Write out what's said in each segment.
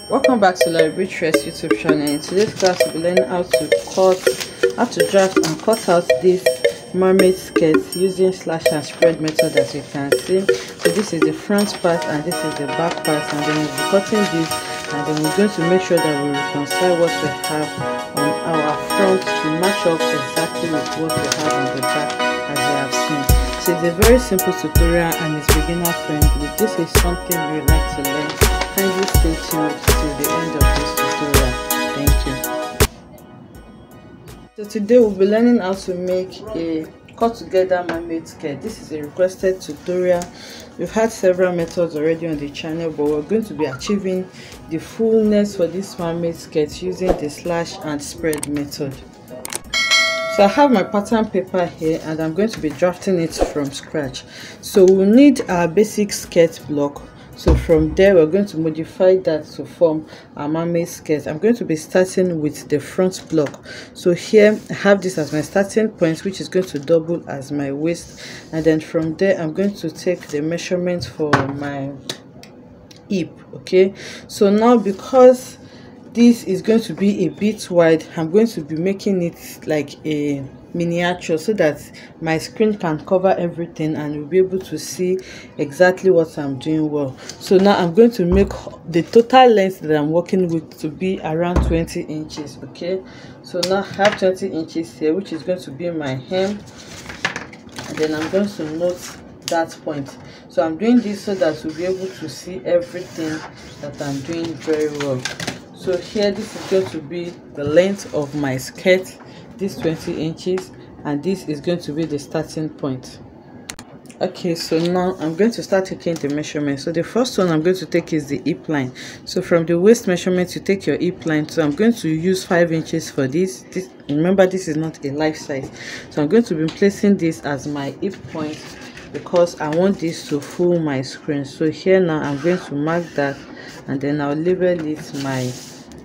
Welcome back to Larry YouTube channel. In today's class we'll be learning how to draft and cut out this mermaid skirt using slash and spread method. As you can see, so this is the front part and this is the back part, and then we'll be cutting this, and then we're going to make sure that we reconcile what we have on our front to match up exactly with what we have on the back, as you have seen. So it's a very simple tutorial and it's beginner friendly. This is something we like to learn. Kindly stay tuned till the end of this tutorial. Thank you. So today we'll be learning how to make a cut together mermaid skirt. This is a requested tutorial. We've had several methods already on the channel, but we're going to be achieving the fullness for this mermaid skirt using the slash and spread method. So I have my pattern paper here and I'm going to be drafting it from scratch. So we'll need our basic skirt block. So from there we're going to modify that to form our mermaid skirt. I'm going to be starting with the front block. So here I have this as my starting point, which is going to double as my waist, and then from there I'm going to take the measurement for my hip. Okay, so now because this is going to be a bit wide, I'm going to be making it like a miniature so that my screen can cover everything and you'll be able to see exactly what I'm doing well. So now I'm going to make the total length that I'm working with to be around 20 inches. Okay, so now I have 20 inches here, which is going to be my hem, and then I'm going to note that point. So I'm doing this so that we'll be able to see everything that I'm doing very well. So here this is going to be the length of my skirt, this 20 inches, and this is going to be the starting point. Okay, so now I'm going to start taking the measurement. So the first one I'm going to take is the hip line. So from the waist measurement you take your hip line. So I'm going to use 5 inches for this. Remember, this is not a life size, so I'm going to be placing this as my hip point because I want this to fool my screen. So here now I'm going to mark that, and then I'll label it my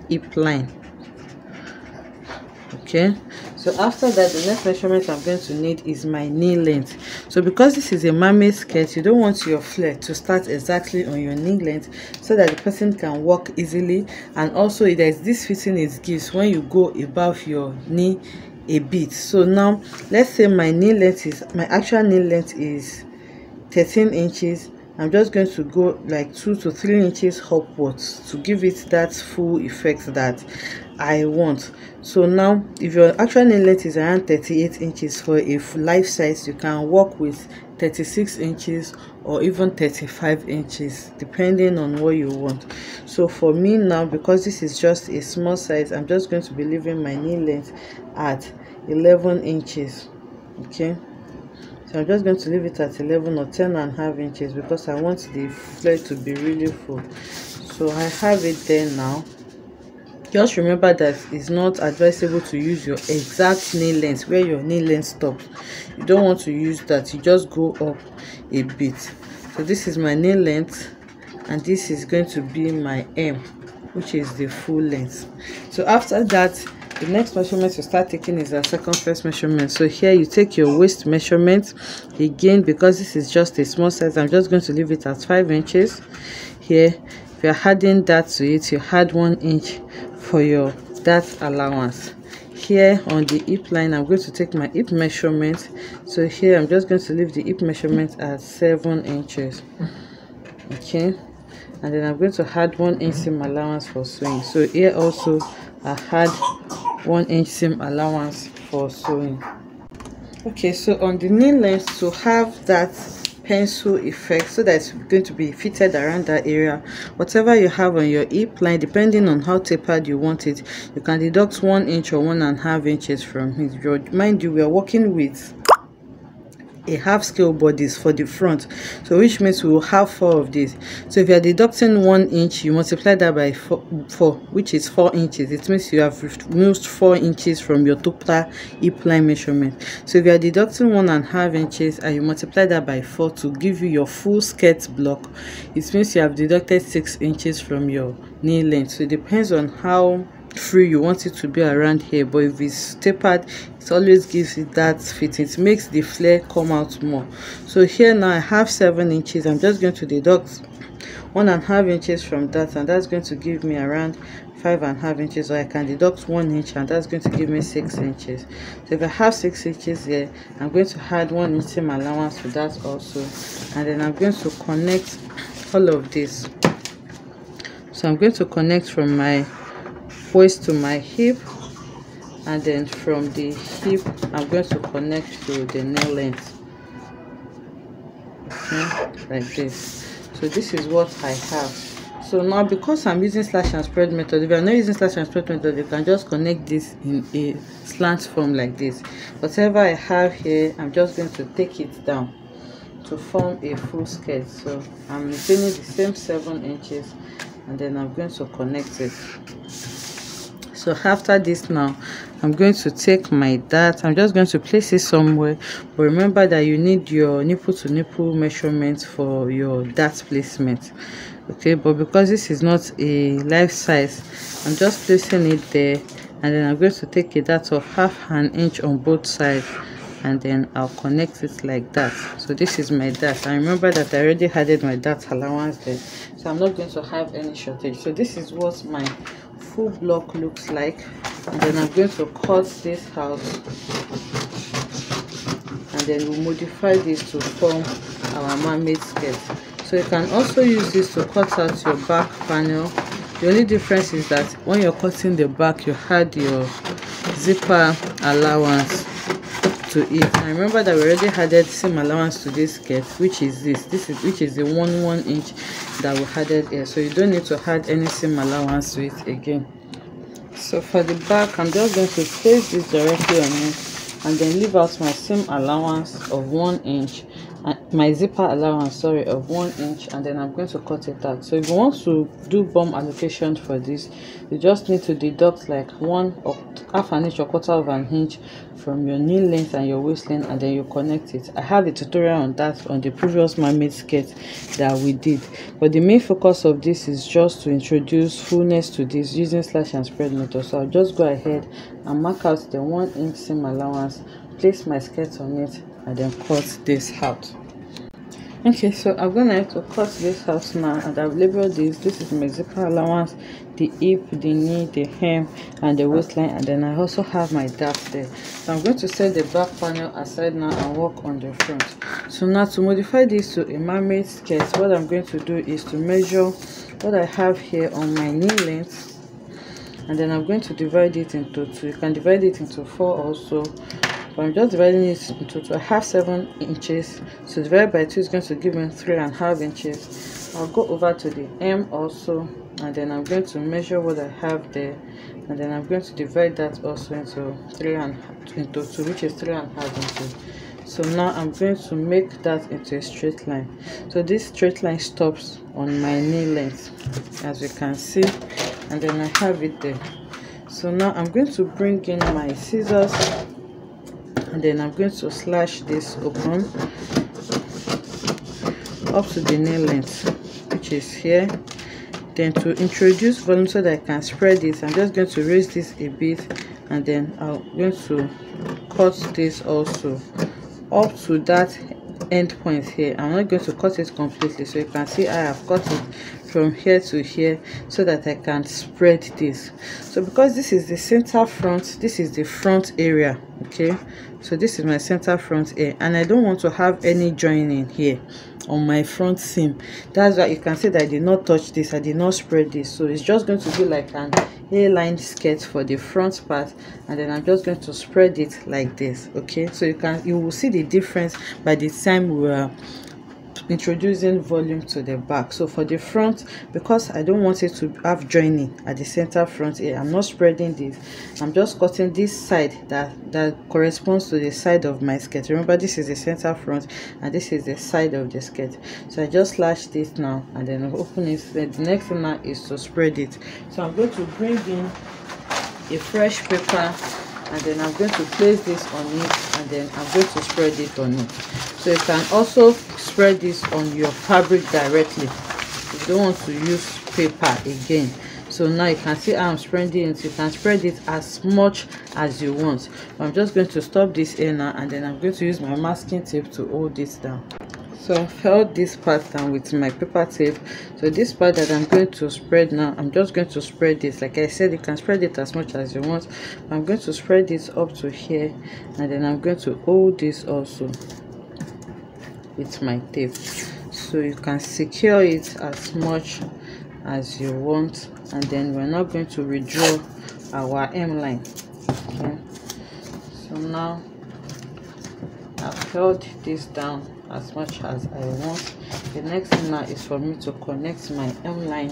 hip line. Okay, so after that the next measurement I'm going to need is my knee length. So because this is a mermaid skirt, you don't want your flare to start exactly on your knee length so that the person can walk easily, and also there's this fitting it gives when you go above your knee a bit. So now let's say my actual knee length is 13 inches. I'm just going to go like 2 to 3 inches upwards to give it that full effect that I want. So now if your actual knee length is around 38 inches for a life size, you can work with 36 inches or even 35 inches depending on what you want. So for me now, because this is just a small size, I'm just going to be leaving my knee length at 11 inches. Okay, so I'm just going to leave it at 11 or 10.5 inches because I want the flare to be really full. So I have it there now. Just remember that it's not advisable to use your exact knee length where your knee length stops. You don't want to use that. You just go up a bit. So this is my knee length, and this is going to be my hem, which is the full length. So after that, the next measurement you start taking is a circumference measurement. So here you take your waist measurement. Again, because this is just a small size, I'm just going to leave it at 5 inches. Here, if you're adding that to it, you add 1 inch for your that allowance. Here on the hip line, I'm going to take my hip measurement. So here I'm just going to leave the hip measurement at 7 inches. Okay, and then I'm going to add 1 inch seam allowance for sewing. So here also I had 1 inch seam allowance for sewing. Okay, so on the knee length, to have that pencil effect so that it's going to be fitted around that area, whatever you have on your hip line, depending on how tapered you want it, you can deduct 1 inch or 1.5 inches from it. Mind you, we are working with a half scale bodies for the front, so which means we will have 4 of these. So if you are deducting 1 inch, you multiply that by 4, which is 4 inches. It means you have removed 4 inches from your total hip line measurement. So if you are deducting 1.5 inches and you multiply that by 4 to give you your full skirt block, it means you have deducted 6 inches from your knee length. So it depends on how free you want it to be around here, but if it's tapered, it always gives it that fit. It makes the flare come out more. So here now I have 7 inches. I'm just going to deduct 1.5 inches from that, and that's going to give me around 5.5 inches, or I can deduct 1 inch, and that's going to give me 6 inches. So if I have 6 inches here, I'm going to add 1 inch seam allowance to that also, and then I'm going to connect all of this. So I'm going to connect from my waist to my hip, and then from the hip I'm going to connect to the nail length, okay, like this. So this is what I have. So now, because I'm using slash and spread method, if you're not using slash and spread method, you can just connect this in a slant form like this. Whatever I have here, I'm just going to take it down to form a full skirt. So I'm maintaining the same 7 inches, and then I'm going to connect it. So after this, now I'm going to take my dart. I'm just going to place it somewhere, but remember that you need your nipple to nipple measurement for your dart placement, okay? But because this is not a life size, I'm just placing it there, and then I'm going to take a dart of 1/2 inch on both sides, and then I'll connect it like that. So this is my dart. I remember that I already added my dart allowance there, so I'm not going to have any shortage. So this is what my full block looks like, and then I'm going to cut this out, and then we'll modify this to form our mermaid skirt. So you can also use this to cut out your back panel. The only difference is that when you're cutting the back, you add your zipper allowance to it. And remember that we already added seam allowance to this skirt, which is which is the 1 inch that we added here. So you don't need to add any seam allowance to it again. So for the back, I'm just going to place this directly on it, and then leave out my seam allowance of 1 inch, my zipper allowance, sorry, of 1 inch, and then I'm going to cut it out. So if you want to do bum allocation for this, you just need to deduct like 1/2 inch or 1/4 inch from your knee length and your waist length, and then you connect it. I have a tutorial on that on the previous mermaid skirt that we did, but the main focus of this is just to introduce fullness to this using slash and spread method. So I'll just go ahead and mark out the 1 inch seam allowance, place my skirt on it, and then cut this out. Okay, so I'm gonna have to cut this out now, and I've labeled this. This is my zipper allowance, the hip, the knee, the hem, and the waistline, and then I also have my dart there. So I'm going to set the back panel aside now and work on the front. So now, to modify this to a mermaid skirt, what I'm going to do is to measure what I have here on my knee length, and then I'm going to divide it into 2. You can divide it into 4 also, but I'm just dividing it into 2. I have 7 inches, so divided by 2 is going to give me 3.5 inches. I'll go over to the hem also, and then I'm going to measure what I have there, and then I'm going to divide that also into 2, which is 3.5 inches. So now I'm going to make that into a straight line. So this straight line stops on my knee length, as you can see, and then I have it there. So now I'm going to bring in my scissors, and then I'm going to slash this open up to the nail length, which is here. Then to introduce volume so that I can spread this, I'm just going to raise this a bit, and then I'm going to cut this also up to that end point here. I'm not going to cut it completely, so you can see I have cut it from here to here so that I can spread this. So because this is the center front, this is the front area, okay? So this is my center front here, and I don't want to have any joining here on my front seam. That's why you can see that I did not touch this, I did not spread this. So it's just going to be like an A-line skirt for the front part, and then I'm just going to spread it like this, okay? So you will see the difference by the time we are introducing volume to the back. So for the front, because I don't want it to have joining at the center front here, I'm not spreading this. I'm just cutting this side that corresponds to the side of my skirt. Remember, this is the center front and this is the side of the skirt. So I just slash this now, and then open it. Then the next thing now is to spread it. So I'm going to bring in a fresh paper, and then I'm going to place this on it, and then I'm going to spread it on it. So you can also spread this on your fabric directly if you don't want to use paper again. So now you can see how I'm spreading it. You can spread it as much as you want. I'm just going to stop this here now, and then I'm going to use my masking tape to hold this down. So I've held this part down with my paper tape. So this part that I'm going to spread now, I'm just going to spread this. Like I said, you can spread it as much as you want. I'm going to spread this up to here, and then I'm going to hold this also with my tape, so you can secure it as much as you want. And then we're not going to redraw our hemline. Okay, so now I've held this down as much as I want. The next thing now is for me to connect my hemline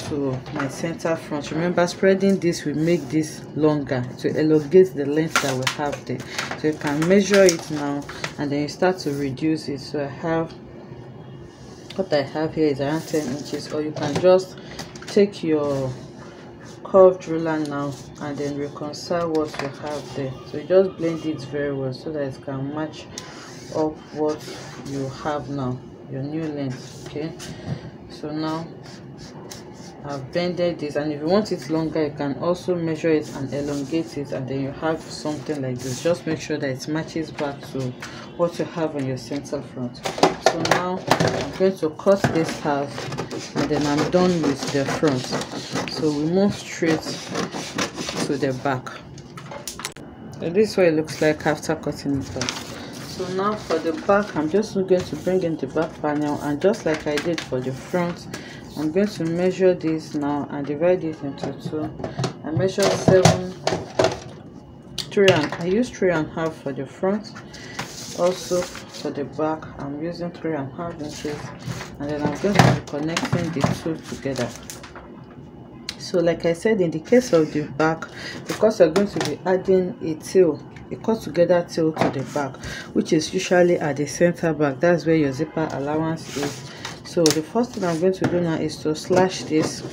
to my center front. Remember, spreading this will make this longer to elongate the length that we have there. So you can measure it now, and then you start to reduce it. So I have, what I have here is around 10 inches, or you can just take your curved ruler now and then reconcile what you have there. So you just blend it very well so that it can match up what you have now, your new length. Okay, so now I've bended this, and if you want it longer, you can also measure it and elongate it, and then you have something like this. Just make sure that it matches back to what you have on your center front. So now I'm going to cut this half, and then I'm done with the front. So we move straight to the back. So this is what it looks like after cutting it off. So now for the back, I'm just going to bring in the back panel, and just like I did for the front, I'm going to measure this now and divide it into two. I measure 3 I use 3.5 for the front. Also for the back, I'm using 3.5 inches, and then I'm going to be connecting the two together. So like I said, in the case of the back, because we're going to be adding a tail, a cut together tail to the back, which is usually at the center back, that's where your zipper allowance is. So the first thing I'm going to do now is to slash this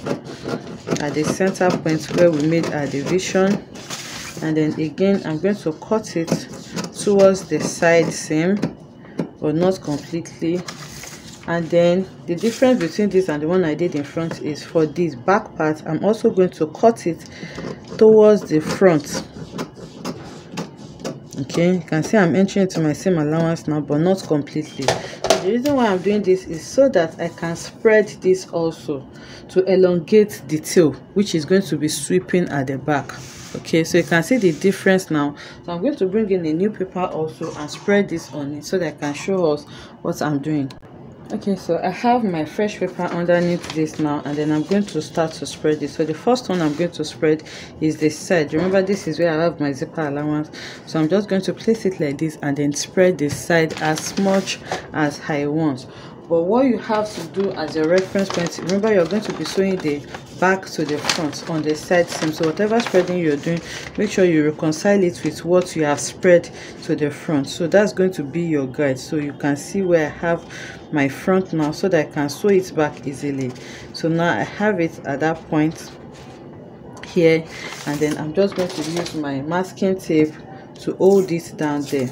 at the center point where we made our division, and then again I'm going to cut it towards the side seam, but not completely. And then the difference between this and the one I did in front is, for this back part, I'm also going to cut it towards the front. Okay, you can see I'm entering into my seam allowance now, but not completely. So the reason why I'm doing this is so that I can spread this also to elongate the tail, which is going to be sweeping at the back. Okay, so you can see the difference now. So I'm going to bring in a new paper also and spread this on it so that I can show us what I'm doing. Okay, so I have my fresh paper underneath this now, and then I'm going to start to spread it. So the first one I'm going to spread is the side. Remember, this is where I have my zipper allowance, so I'm just going to place it like this and then spread the side as much as I want. But what you have to do as a reference point, remember, you're going to be sewing the back to the front on the side seam. So whatever spreading you're doing, make sure you reconcile it with what you have spread to the front. So that's going to be your guide. So you can see where I have my front now, so that I can sew it back easily. So now I have it at that point here, and then I'm just going to use my masking tape to hold it down there.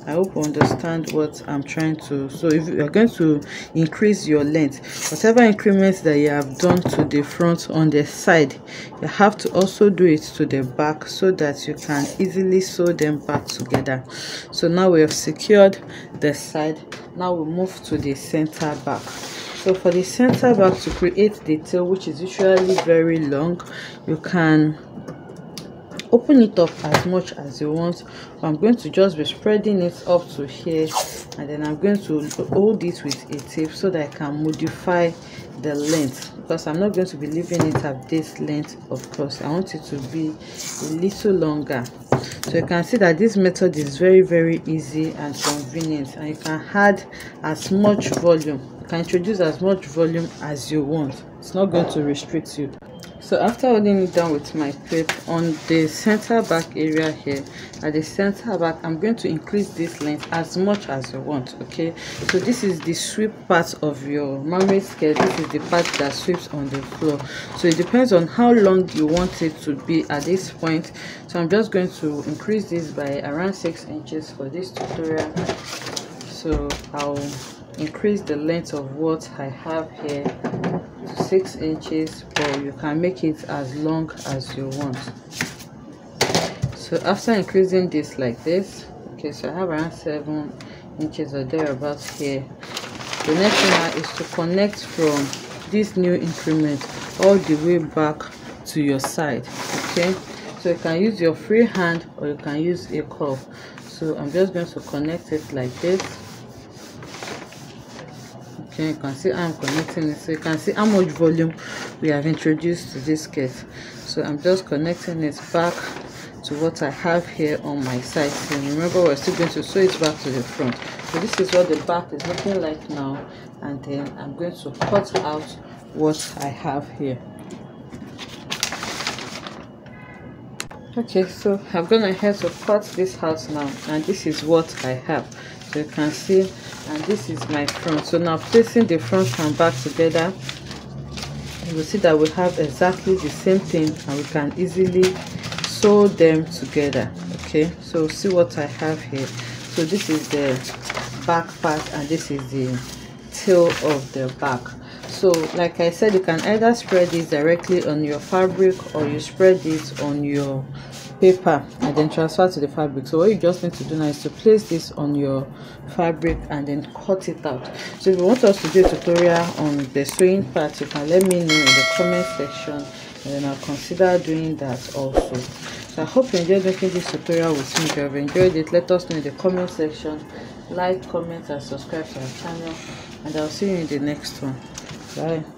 I hope you understand what I'm trying to. So if you're going to increase your length, whatever increments that you have done to the front on the side, you have to also do it to the back so that you can easily sew them back together. So now we have secured the side. Now we move to the center back. So for the center back, to create the tail, which is usually very long, you can open it up as much as you want. I'm going to just be spreading it up to here, and then I'm going to hold it with a tape so that I can modify the length, because I'm not going to be leaving it at this length. Of course, I want it to be a little longer. So you can see that this method is very easy and convenient, and you can add as much volume, you can introduce as much volume as you want. It's not going to restrict you. So after holding it down with my tape on the center back area here, at the center back, I'm going to increase this length as much as you want. Okay, so this is the sweep part of your mermaid skirt. This is the part that sweeps on the floor. So it depends on how long you want it to be at this point. So I'm just going to increase this by around 6 inches for this tutorial. So I'll increase the length of what I have here to 6 inches, but you can make it as long as you want. So after increasing this like this, okay, so I have around 7 inches or thereabouts here. The next thing now is to connect from this new increment all the way back to your side. Okay, so you can use your free hand or you can use a curve. So I'm just going to connect it like this. Okay, you can see I'm connecting it, so you can see how much volume we have introduced to this skirt. So I'm just connecting it back to what I have here on my side. So remember, we're still going to sew it back to the front. So this is what the back is looking like now, and then I'm going to cut out what I have here. Okay, so I've gone ahead to cut this out now, and this is what I have. So you can see, and this is my front. So now placing the front and back together, you will see that we have exactly the same thing, and we can easily sew them together. Okay, so see what I have here. So this is the back part, and this is the tail of the back. So like I said, you can either spread this directly on your fabric, or you spread it on your paper and then transfer to the fabric. So what you just need to do now is to place this on your fabric and then cut it out. So if you want us to do a tutorial on the sewing part, you can let me know in the comment section, and then I'll consider doing that also. So I hope you enjoyed making this tutorial with me. If you have enjoyed it, let us know in the comment section. Like, comment and subscribe to our channel, and I'll see you in the next one. Bye.